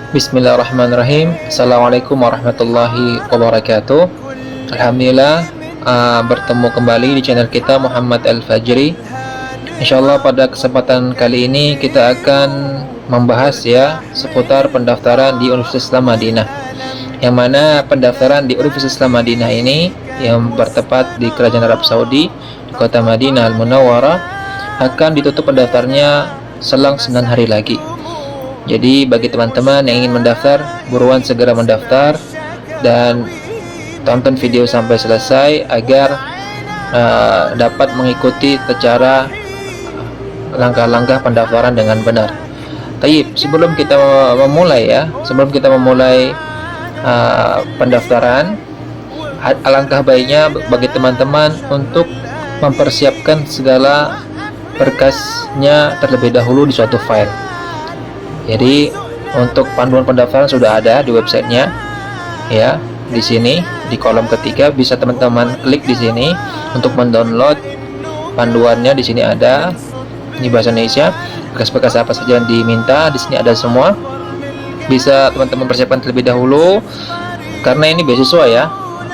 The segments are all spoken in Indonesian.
Bismillahirrahmanirrahim. Assalamualaikum warahmatullahi wabarakatuh. Alhamdulillah, bertemu kembali di channel kita Muhammad Al-Fajri. Insyaallah pada kesempatan kali ini kita akan membahas ya seputar pendaftaran di Universitas Islam Madinah. Yang mana pendaftaran di Universitas Islam Madinah ini yang bertepat di Kerajaan Arab Saudi di kota Madinah Al-Munawwarah akan ditutup pendaftarnya selang 9 hari lagi. Jadi bagi teman-teman yang ingin mendaftar, buruan segera mendaftar dan tonton video sampai selesai agar dapat mengikuti secara langkah-langkah pendaftaran dengan benar. Taib, sebelum kita memulai pendaftaran, alangkah baiknya bagi teman-teman untuk mempersiapkan segala berkasnya terlebih dahulu di suatu file. Jadi untuk panduan pendaftaran sudah ada di websitenya, ya. Di sini di kolom ketiga bisa teman-teman klik di sini untuk mendownload panduannya. Di sini ada di bahasa Indonesia, bekas-bekas apa saja yang diminta di sini ada semua. Bisa teman-teman persiapkan terlebih dahulu karena ini beasiswa ya.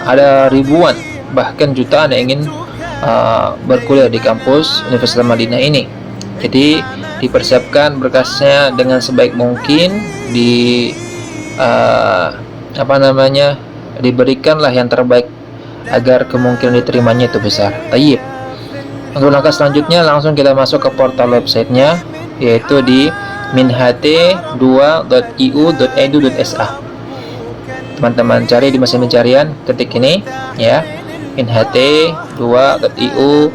Ada ribuan bahkan jutaan yang ingin berkuliah di kampus Universitas Madinah ini. Jadi dipersiapkan berkasnya dengan sebaik mungkin, diberikanlah yang terbaik agar kemungkinan diterimanya itu besar. Tayyib. Untuk langkah selanjutnya langsung kita masuk ke portal websitenya, yaitu di minht2.iu.edu.sa. Teman-teman cari di mesin pencarian, ketik ini ya, minht2.iu.edu.sa.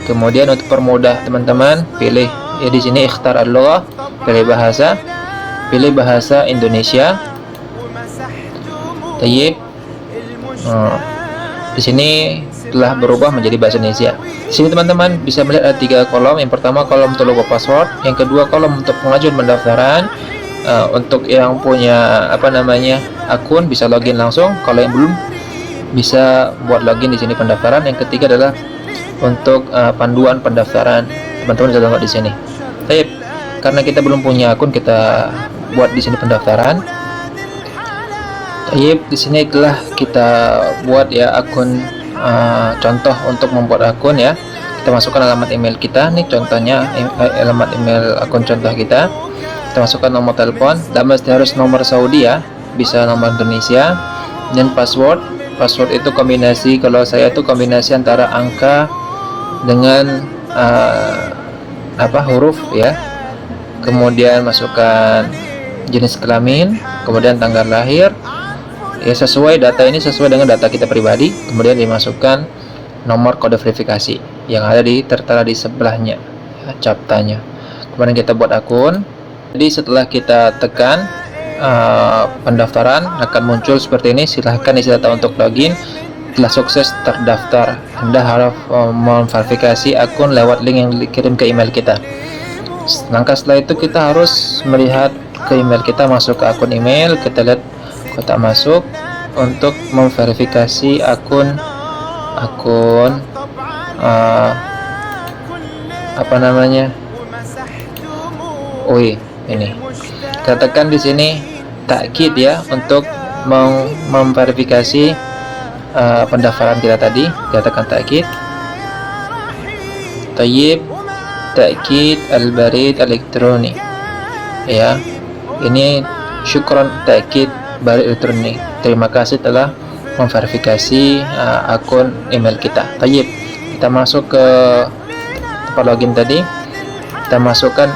Kemudian untuk permudah teman-teman pilih ya di sini ikhtar al-lughah, pilih bahasa Indonesia. Tayyib. Di sini telah berubah menjadi bahasa Indonesia. Di sini teman-teman bisa melihat ada 3 kolom. Yang pertama kolom untuk logo password, yang kedua kolom untuk pengajuan pendaftaran. Untuk yang punya akun bisa login langsung, kalau yang belum bisa buat login di sini pendaftaran. Yang ketiga adalah untuk panduan pendaftaran. Teman-teman bisa download di sini. Baik, karena kita belum punya akun, kita buat di sini pendaftaran. Baik, di sini telah kita buat ya akun, contoh untuk membuat akun ya. Kita masukkan alamat email kita. Nih contohnya alamat email akun contoh kita. Kita masukkan nomor telepon, dan mesti harus nomor Saudi ya, bisa nomor Indonesia. Dan password itu kombinasi, kalau saya itu kombinasi antara angka dengan huruf ya. Kemudian masukkan jenis kelamin, kemudian tanggal lahir ya, data ini sesuai dengan data kita pribadi. Kemudian dimasukkan nomor kode verifikasi yang ada tertera di sebelahnya ya, captanya. Kemudian kita buat akun. Jadi setelah kita tekan pendaftaran akan muncul seperti ini. Silahkan isi data untuk login. Telah sukses terdaftar. Anda harus memverifikasi akun lewat link yang dikirim ke email kita. Langkah setelah itu kita harus melihat ke email kita, masuk ke akun email, kita lihat kotak masuk untuk memverifikasi akun ini. Kita tekan di sini takkid ya untuk memverifikasi pendaftaran kita tadi. Kita tekan takkid. Tayyib, takkid al-barid elektronik ya. Ini syukron takkid barid elektronik. Terima kasih telah memverifikasi akun email kita. Tayyib. Kita masuk ke tempat login tadi. Kita masukkan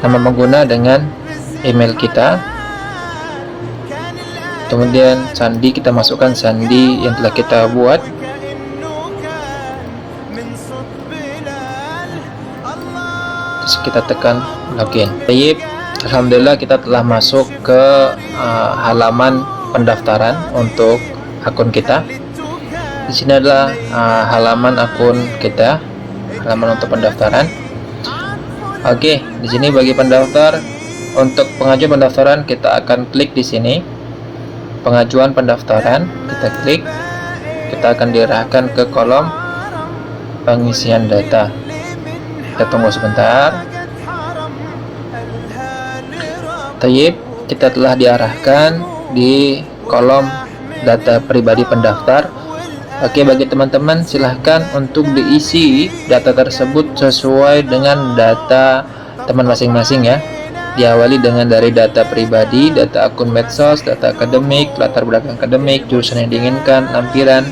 nama pengguna dengan email kita. Kemudian sandi, kita masukkan sandi yang telah kita buat. Terus kita tekan login. Baik, alhamdulillah kita telah masuk ke halaman pendaftaran untuk akun kita. Di sini adalah halaman akun kita, halaman untuk pendaftaran. Oke, di sini bagi pendaftar, untuk pengajuan pendaftaran kita akan klik di sini. Pengajuan pendaftaran, kita klik. Kita akan diarahkan ke kolom pengisian data. Kita tunggu sebentar. Tayyib, kita telah diarahkan di kolom data pribadi pendaftar. Oke, bagi teman-teman silahkan untuk diisi data tersebut sesuai dengan data teman masing-masing ya. Diawali dengan dari data pribadi, data akun medsos, data akademik, latar belakang akademik, jurusan yang diinginkan, lampiran,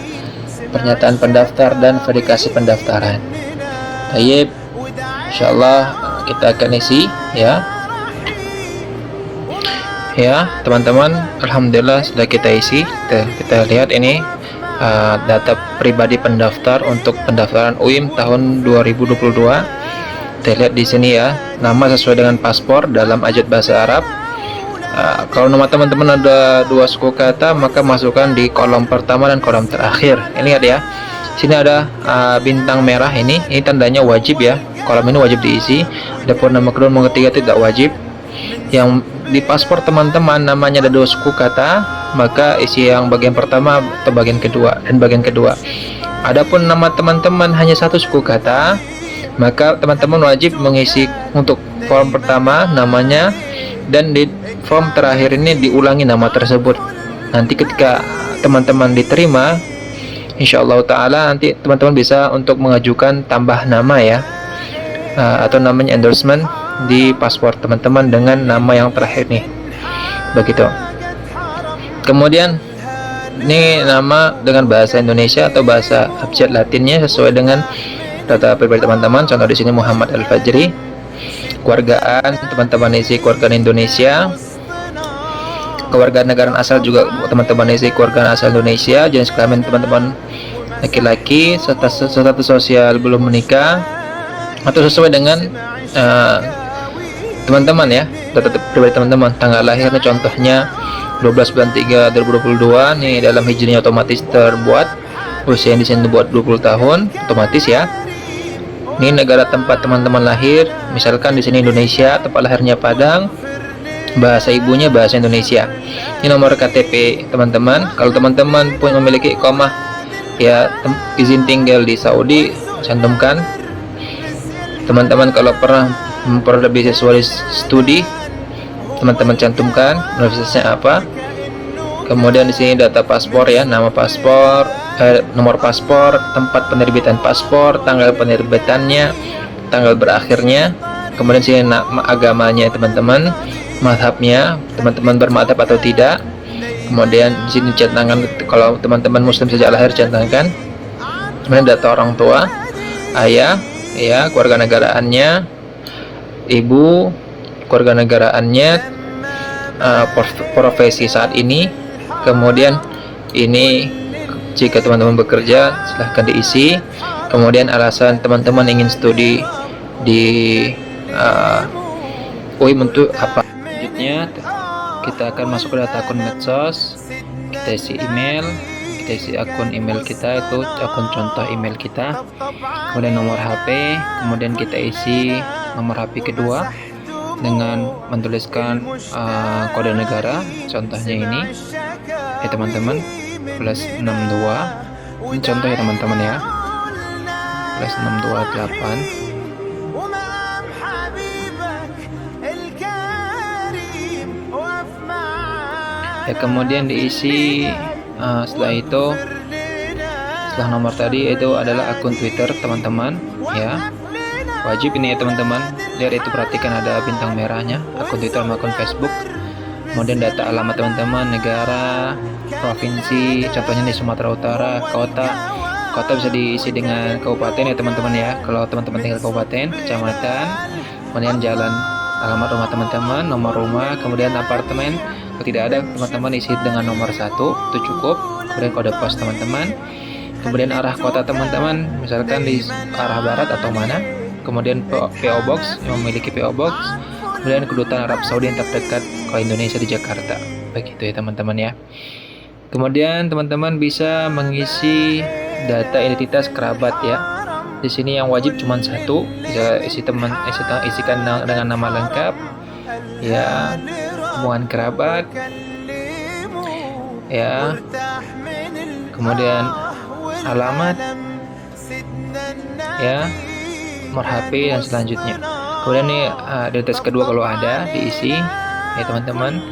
pernyataan pendaftar, dan verifikasi pendaftaran. Tayyib, insyaallah kita akan isi ya. Ya teman-teman, alhamdulillah sudah kita isi. Kita lihat ini data pribadi pendaftar untuk pendaftaran UIM tahun 2022. Kita lihat di sini ya, nama sesuai dengan paspor dalam ajat bahasa Arab. Kalau nama teman-teman ada 2 suku kata, maka masukkan di kolom pertama dan kolom terakhir. Ini lihat ya, sini ada bintang merah, ini tandanya wajib ya. Kolom ini wajib diisi. Adapun nama kedua, nama ketiga tidak wajib. Yang di paspor teman-teman namanya ada 2 suku kata, maka isi yang bagian pertama atau bagian kedua dan bagian kedua. Adapun nama teman-teman hanya 1 suku kata, maka teman-teman wajib mengisi untuk form pertama namanya, dan di form terakhir ini diulangi nama tersebut. Nanti ketika teman-teman diterima, insyaallah ta'ala nanti teman-teman bisa untuk mengajukan tambah nama ya, atau namanya endorsement di paspor teman-teman dengan nama yang terakhir nih, begitu. Kemudian ini nama dengan bahasa Indonesia atau bahasa abjad Latinnya sesuai dengan data pribadi teman-teman. Contoh di sini Muhammad Al-Fajri. Kewargaan teman-teman isi kewargaan Indonesia. Kewarganegaraan asal juga teman-teman isi kewargaan asal Indonesia. Jenis kelamin teman-teman laki-laki, status sosial belum menikah, atau sesuai dengan teman-teman ya, data pribadi teman-teman. Tanggal lahirnya contohnya 12 bulan 3 2022 nih, dalam hijriahnya otomatis terbuat. Usia yang di sini buat 20 tahun otomatis ya. Ini negara tempat teman-teman lahir, misalkan di sini Indonesia, tempat lahirnya Padang, bahasa ibunya bahasa Indonesia. Ini nomor KTP teman-teman. Kalau teman-teman pun memiliki iqamah ya, izin tinggal di Saudi, cantumkan. Teman-teman kalau pernah memperoleh beasiswa studi, teman-teman cantumkan universitasnya apa. Kemudian di sini data paspor ya, nama paspor, nomor paspor, tempat penerbitan paspor, tanggal penerbitannya, tanggal berakhirnya. Kemudian sini nama agamanya teman-teman, mazhabnya, teman-teman bermadhab atau tidak. Kemudian di sini centangan, kalau teman-teman muslim sejak lahir cantumkan. Kemudian data orang tua, ayah ya, keluarga negaraannya, ibu, keluarga negaraannya, profesi saat ini. Kemudian ini jika teman-teman bekerja silahkan diisi. Kemudian alasan teman-teman ingin studi di UIM untuk apa. Selanjutnya kita akan masuk ke data akun medsos. Kita isi email, kita isi akun email kita, itu akun contoh email kita. Kemudian nomor HP, kemudian kita isi nomor HP kedua dengan menuliskan kode negara, contohnya ini ya teman-teman, plus 62. Ini contoh ya teman-teman ya, plus 628. Ya kemudian diisi setelah itu, setelah nomor tadi itu adalah akun Twitter teman-teman ya, wajib ini ya teman-teman. Lihat itu, perhatikan ada bintang merahnya, akun Twitter sama akun Facebook. Kemudian data alamat teman-teman, negara, provinsi, contohnya di Sumatera Utara, kota bisa diisi dengan kabupaten ya teman-teman ya, kalau teman-teman tinggal kabupaten, kecamatan. Kemudian jalan, alamat rumah teman-teman, nomor rumah, kemudian apartemen. Kalau tidak ada, teman-teman isi dengan nomor 1, itu cukup. Kemudian kode pos teman-teman, kemudian arah kota teman-teman, misalkan di arah barat atau mana. Kemudian PO Box, yang memiliki PO Box. Kemudian kedutaan Arab Saudi yang terdekat kalau Indonesia di Jakarta. Begitu ya teman-teman ya. Kemudian teman-teman bisa mengisi data identitas kerabat ya. Di sini yang wajib cuma 1, bisa isikan dengan nama lengkap ya, hubungan kerabat ya, kemudian alamat ya, nomor HP dan selanjutnya. Kemudian nih identitas kedua kalau ada diisi, ya teman-teman.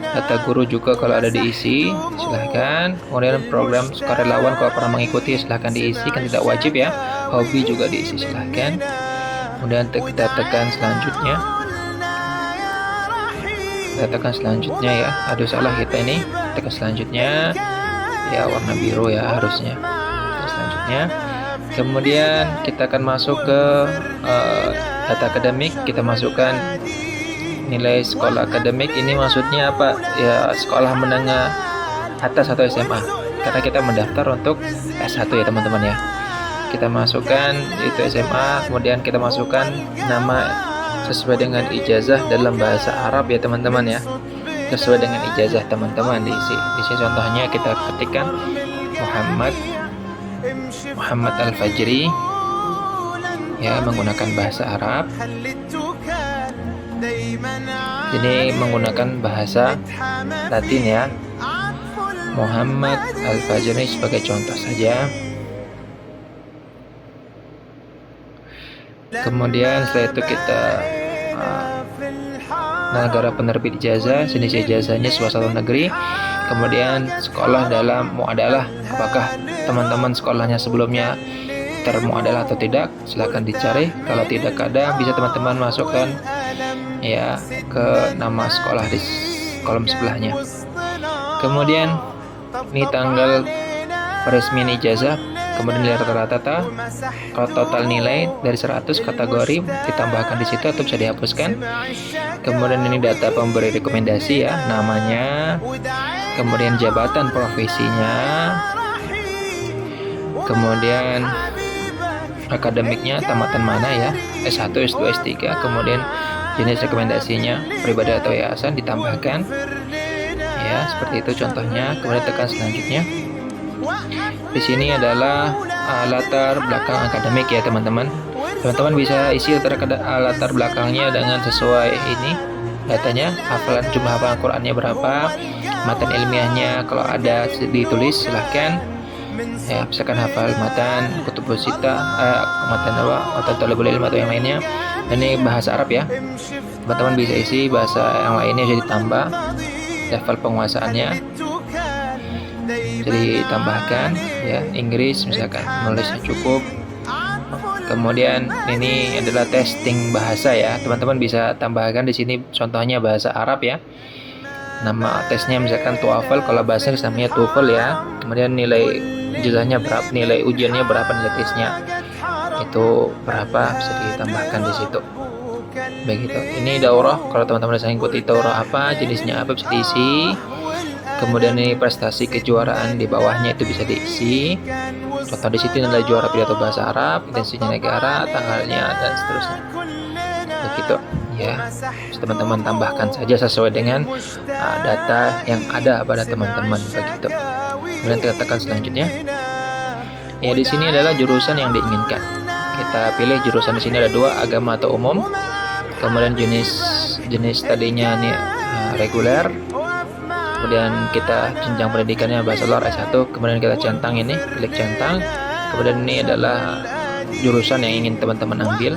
Data guru juga kalau ada diisi silahkan. Kemudian program sukarelawan kalau pernah mengikuti silahkan diisi, kan tidak wajib ya. Hobi juga diisi silahkan. Kemudian kita tekan selanjutnya. Kita tekan selanjutnya ya. Aduh salah kita ini. Tekan selanjutnya. Ya warna biru ya harusnya. Tekan selanjutnya. Kemudian kita akan masuk ke data akademik. Kita masukkan nilai sekolah akademik. Ini maksudnya apa ya, sekolah menengah atas atau SMA, karena kita mendaftar untuk S1 ya teman-teman ya. Kita masukkan itu SMA, kemudian kita masukkan nama sesuai dengan ijazah dalam bahasa Arab ya teman-teman ya, sesuai dengan ijazah teman-teman diisi. Di sini contohnya kita ketikkan Muhammad Al-Fajri ya, menggunakan bahasa Arab. Ini menggunakan bahasa Latin ya, Muhammad Al-Fajri sebagai contoh saja. Kemudian setelah itu kita negara penerbit ijazah, jenis ijazahnya swasta negeri. Kemudian sekolah dalam muadalah, apakah teman-teman sekolahnya sebelumnya termuadalah atau tidak, silahkan dicari. Kalau tidak ada, bisa teman-teman masukkan ya ke nama sekolah di kolom sebelahnya. Kemudian ini tanggal peresmian ijazah, kemudian nilai rata-rata. Kalau total nilai dari 100 kategori ditambahkan di situ atau bisa dihapuskan. Kemudian ini data pemberi rekomendasi ya, namanya, kemudian jabatan profesinya, kemudian akademiknya tamatan mana ya, S1, S2, S3, kemudian jenis rekomendasinya pribadi atau yayasan ditambahkan ya, seperti itu contohnya. Kemudian tekan selanjutnya. Di sini adalah latar belakang akademik ya teman-teman. Teman-teman bisa isi latar belakangnya dengan sesuai ini datanya, hafalan, jumlah hafalan Qurannya berapa, matan ilmiahnya kalau ada ditulis silahkan ya, misalkan hafal matan kutubus sita, matan apa atau talabul ilm atau yang lainnya. Ini bahasa Arab ya, teman-teman bisa isi bahasa yang lainnya jadi ditambah level penguasaannya, jadi tambahkan ya, Inggris misalkan nulisnya cukup. Kemudian ini adalah testing bahasa ya, teman-teman bisa tambahkan di sini contohnya bahasa Arab ya, nama tesnya misalkan TOEFL, kalau bahasa Inggris namanya TOEFL ya. Kemudian nilai ijazahnya berapa, nilai ujiannya berapa, nilai tesnya itu berapa, bisa ditambahkan di situ. Begitu. Ini daurah, kalau teman-teman bisa ikuti daurah apa, jenisnya apa bisa diisi. Kemudian ini prestasi kejuaraan di bawahnya itu bisa diisi. Contoh di situ adalah juara pidato bahasa Arab, intensinya negara, tanggalnya dan seterusnya. Begitu ya. Teman-teman tambahkan saja sesuai dengan data yang ada pada teman-teman begitu. Kemudian kita tekan selanjutnya. Ya, di sini adalah jurusan yang diinginkan. Kita pilih jurusan. Di sini ada 2, agama atau umum. Kemudian jenis tadinya ini reguler. Kemudian kita jenjang pendidikannya bahasa luar S1. Kemudian kita centang ini, klik centang. Kemudian ini adalah jurusan yang ingin teman-teman ambil.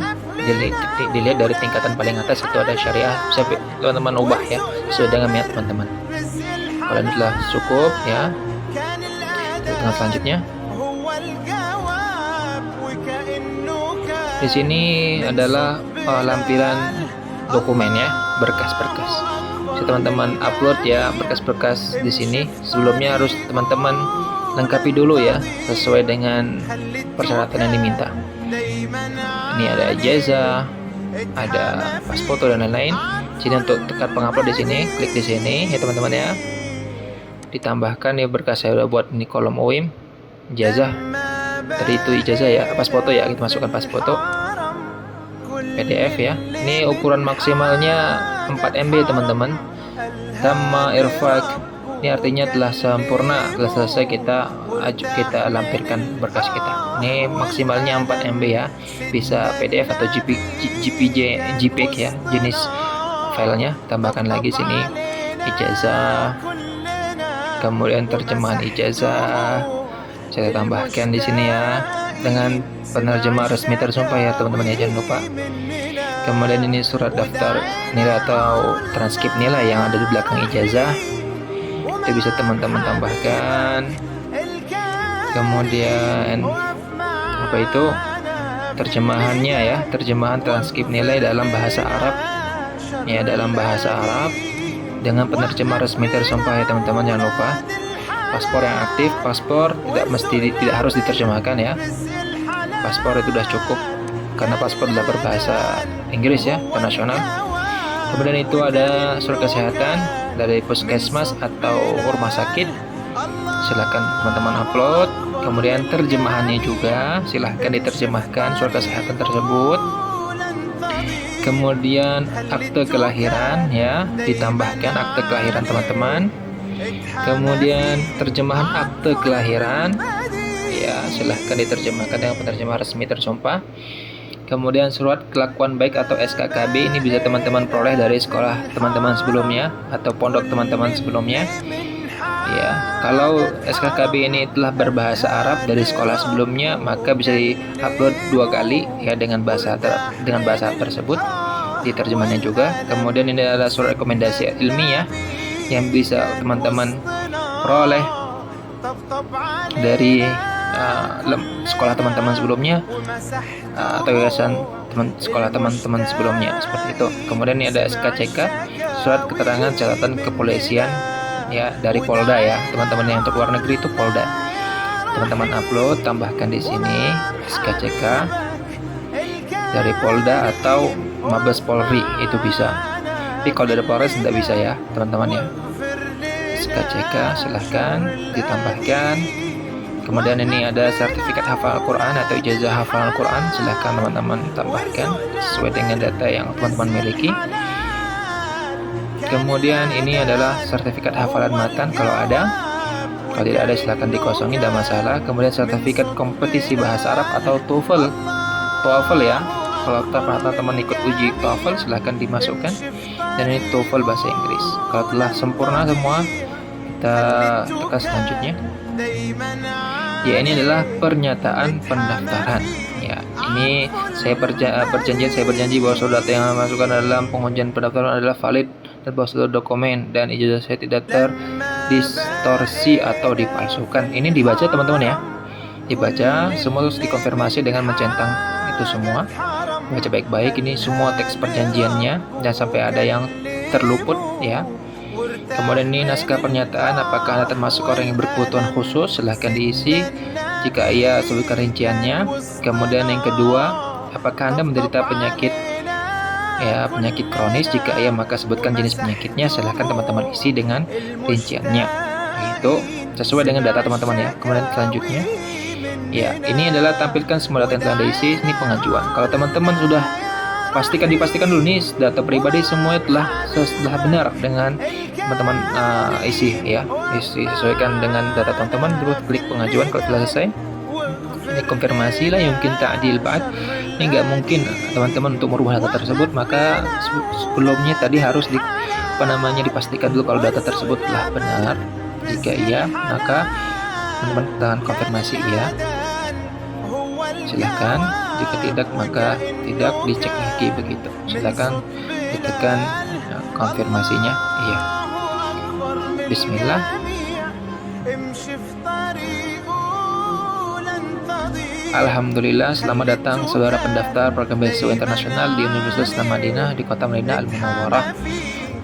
Dilihat dari tingkatan paling atas itu ada syariah, bisa teman-teman ubah ya sesuai dengan minat teman-teman. Kalau ini telah cukup ya, dengan selanjutnya. Di sini adalah lampiran dokumen ya, berkas-berkas. Bisa teman-teman upload ya berkas-berkas di sini. Sebelumnya harus teman-teman lengkapi dulu ya sesuai dengan persyaratan yang diminta. Ini ada ijazah, ada pas foto dan lain-lain. Sini untuk tekan pengupload di sini, klik di sini ya teman-teman ya. Ditambahkan ya berkas saya udah buat ini kolom OIM, ijazah. Tadi itu ijazah ya, pas foto ya, kita masukkan pas foto. PDF ya. Ini ukuran maksimalnya 4 MB teman-teman. Tamma irfaq. Ini artinya telah sempurna, telah selesai kita lampirkan berkas kita. Ini maksimalnya 4 MB ya. Bisa PDF atau JPG ya, jenis filenya. Tambahkan lagi sini ijazah. Kemudian terjemahan ijazah. Saya tambahkan di sini ya dengan penerjemah resmi tersumpah ya teman-teman ya, jangan lupa. Kemudian ini surat daftar nilai atau transkrip nilai yang ada di belakang ijazah, itu bisa teman-teman tambahkan. Kemudian apa itu terjemahannya ya, terjemahan transkrip nilai dalam bahasa Arab ya, dalam bahasa Arab dengan penerjemah resmi tersumpah ya teman-teman. Jangan lupa paspor yang aktif, paspor tidak harus diterjemahkan ya, paspor itu sudah cukup karena paspor adalah berbahasa Inggris ya, internasional. Kemudian itu ada surat kesehatan dari puskesmas atau rumah sakit, silahkan teman-teman upload. Kemudian terjemahannya juga silahkan diterjemahkan surat kesehatan tersebut. Kemudian akte kelahiran ya, ditambahkan akte kelahiran teman-teman. Kemudian terjemahan akte kelahiran ya, silahkan diterjemahkan dengan penerjemah resmi tersumpah. Kemudian surat kelakuan baik atau SKKB, ini bisa teman-teman peroleh dari sekolah teman-teman sebelumnya atau pondok teman-teman sebelumnya ya. Kalau SKKB ini telah berbahasa Arab dari sekolah sebelumnya, maka bisa diupload 2 kali ya dengan bahasa tersebut, diterjemahnya juga. Kemudian ini adalah surat rekomendasi ilmiah yang bisa teman-teman peroleh dari sekolah teman-teman sebelumnya atau yayasan sekolah teman-teman sebelumnya, seperti itu. Kemudian ini ada SKCK, surat keterangan catatan kepolisian ya, dari Polda ya teman-teman. Yang untuk luar negeri itu Polda, teman-teman upload, tambahkan di sini SKCK dari Polda atau Mabes Polri, itu bisa. Tapi kalau dari Polres tidak bisa ya teman-teman ya. SKCK silahkan ditambahkan. Kemudian ini ada sertifikat hafal Al-Quran atau ijazah hafal Al-Quran, silahkan teman-teman tambahkan sesuai dengan data yang teman-teman miliki. Kemudian ini adalah sertifikat hafalan matan kalau ada. Kalau tidak ada silahkan dikosongi, tidak masalah. Kemudian sertifikat kompetisi bahasa Arab atau TOEFL ya. Kalau teman-teman ikut uji TOEFL silahkan dimasukkan. Dan ini TOEFL bahasa Inggris. Kalau telah sempurna semua, kita tekan selanjutnya. Ya, ini adalah pernyataan pendaftaran. Ya, ini saya berjanji bahwa surat data yang masukkan dalam pengujian pendaftaran adalah valid dan bahwa seluruh dokumen dan ijazah saya tidak terdistorsi atau dipalsukan. Ini dibaca teman-teman ya, dibaca semua, terus dikonfirmasi dengan mencentang itu semua. Baca baik-baik ini semua teks perjanjiannya, jangan sampai ada yang terluput ya. Kemudian ini naskah pernyataan, apakah Anda termasuk orang yang berkebutuhan khusus, silahkan diisi jika iya sebutkan rinciannya. Kemudian yang kedua, apakah Anda menderita penyakit kronis, jika iya maka sebutkan jenis penyakitnya, silahkan teman-teman isi dengan rinciannya. Itu sesuai dengan data teman-teman ya. Kemudian selanjutnya ya, ini adalah tampilkan semua data yang telah diisi. Ini pengajuan. Kalau teman-teman sudah dipastikan dulu nih data pribadi semuanya telah benar dengan teman-teman isi sesuaikan dengan data teman-teman, terus klik pengajuan. Kalau telah selesai, ini konfirmasi lah yang mungkin ta'dil ba'd. Ini nggak mungkin teman-teman untuk merubah data tersebut, maka sebelumnya tadi harus dipastikan dulu kalau data tersebut telah benar. Jika iya, maka teman-teman tekan konfirmasi iya, silahkan. Jika tidak, maka tidak, dicek lagi begitu. Silakan ditekan konfirmasinya iya. Bismillah. Alhamdulillah, selamat datang saudara pendaftar program beasiswa internasional di Universitas Islam Madinah di Kota Madinah Al-Munawwarah.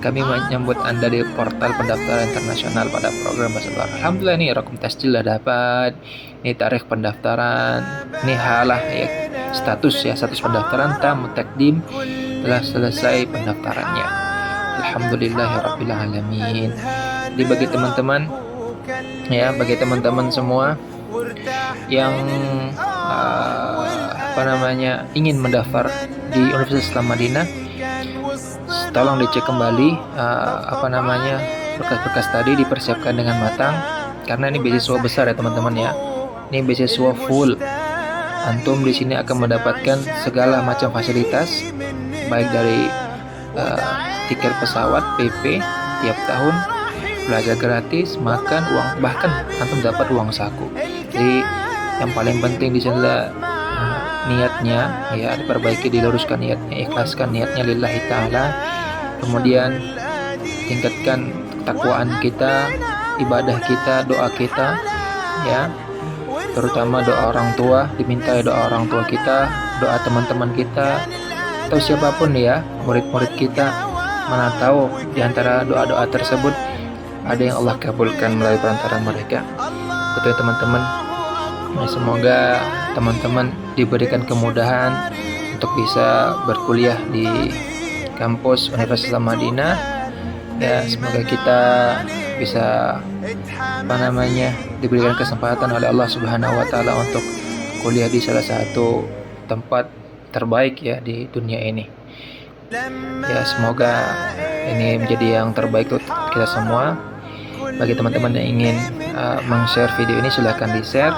Kami menyambut Anda di portal pendaftaran internasional pada program bahasa luar. Alhamdulillah, ini rekom tasjil sudah dapat. Ini tarikh pendaftaran. Ini halah ya, status pendaftaran tam takdim, telah selesai pendaftarannya. Alhamdulillahirabbil alamin. Jadi bagi teman-teman semua yang ingin mendaftar di Universitas Islam Madinah, tolong dicek kembali berkas-berkas tadi, dipersiapkan dengan matang karena ini beasiswa besar ya teman-teman ya. Ini beasiswa full. Antum di sini akan mendapatkan segala macam fasilitas, baik dari tiket pesawat, PP tiap tahun, belajar gratis, makan, uang, bahkan antum dapat uang saku. Jadi yang paling penting di sini adalah niatnya, ya diperbaiki, diluruskan niatnya, ikhlaskan niatnya lillahi ta'ala. Kemudian tingkatkan ketakwaan kita, ibadah kita, doa kita, ya terutama doa orang tua, diminta doa orang tua kita, doa teman-teman kita, atau siapapun ya, murid-murid kita. Mana tahu di antara doa-doa tersebut ada yang Allah kabulkan melalui perantara mereka. Betul teman-teman. Nah, semoga teman-teman diberikan kemudahan untuk bisa berkuliah di kampus Universitas Madinah. Ya, semoga kita bisa diberikan kesempatan oleh Allah Subhanahu wa taala untuk kuliah di salah satu tempat terbaik ya di dunia ini. Ya, semoga ini menjadi yang terbaik untuk kita semua. Bagi teman-teman yang ingin meng-share video ini, silahkan di-share.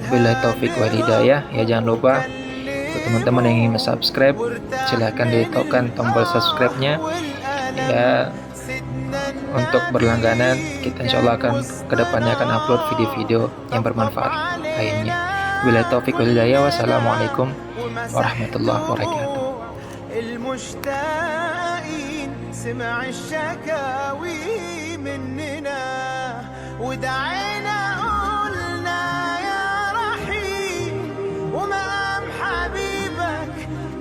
Billahi taufik wal hidayah. Ya, jangan lupa untuk teman-teman yang ingin subscribe, silahkan ditekan tombol subscribe-nya. Ya, untuk berlangganan, kita insyaallah akan kedepannya akan upload video-video yang bermanfaat lainnya. Billahi taufik wal hidayah. Wassalamualaikum warahmatullahi wabarakatuh. المشتاقين سمع الشكاوي مننا ودعينا قلنا يا رحيم ومقام حبيبك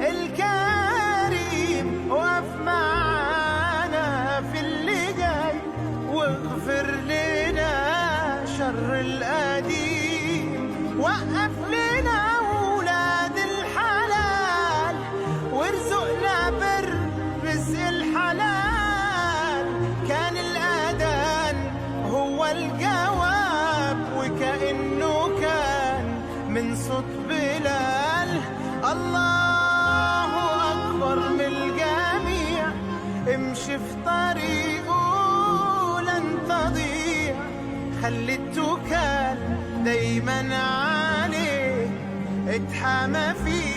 الكريم وقف معانا في اللي جاي واغفر لنا شر القديم وقف لنا ولاد الحلال وارزقنا بر رزق الحلال كان الأذان هو الجواب وكأنه كان من صوت بلال الله أكبر من الجميع امشي في طريقه لن تضيع خلي التوكل دايما عليه اتحمى فيه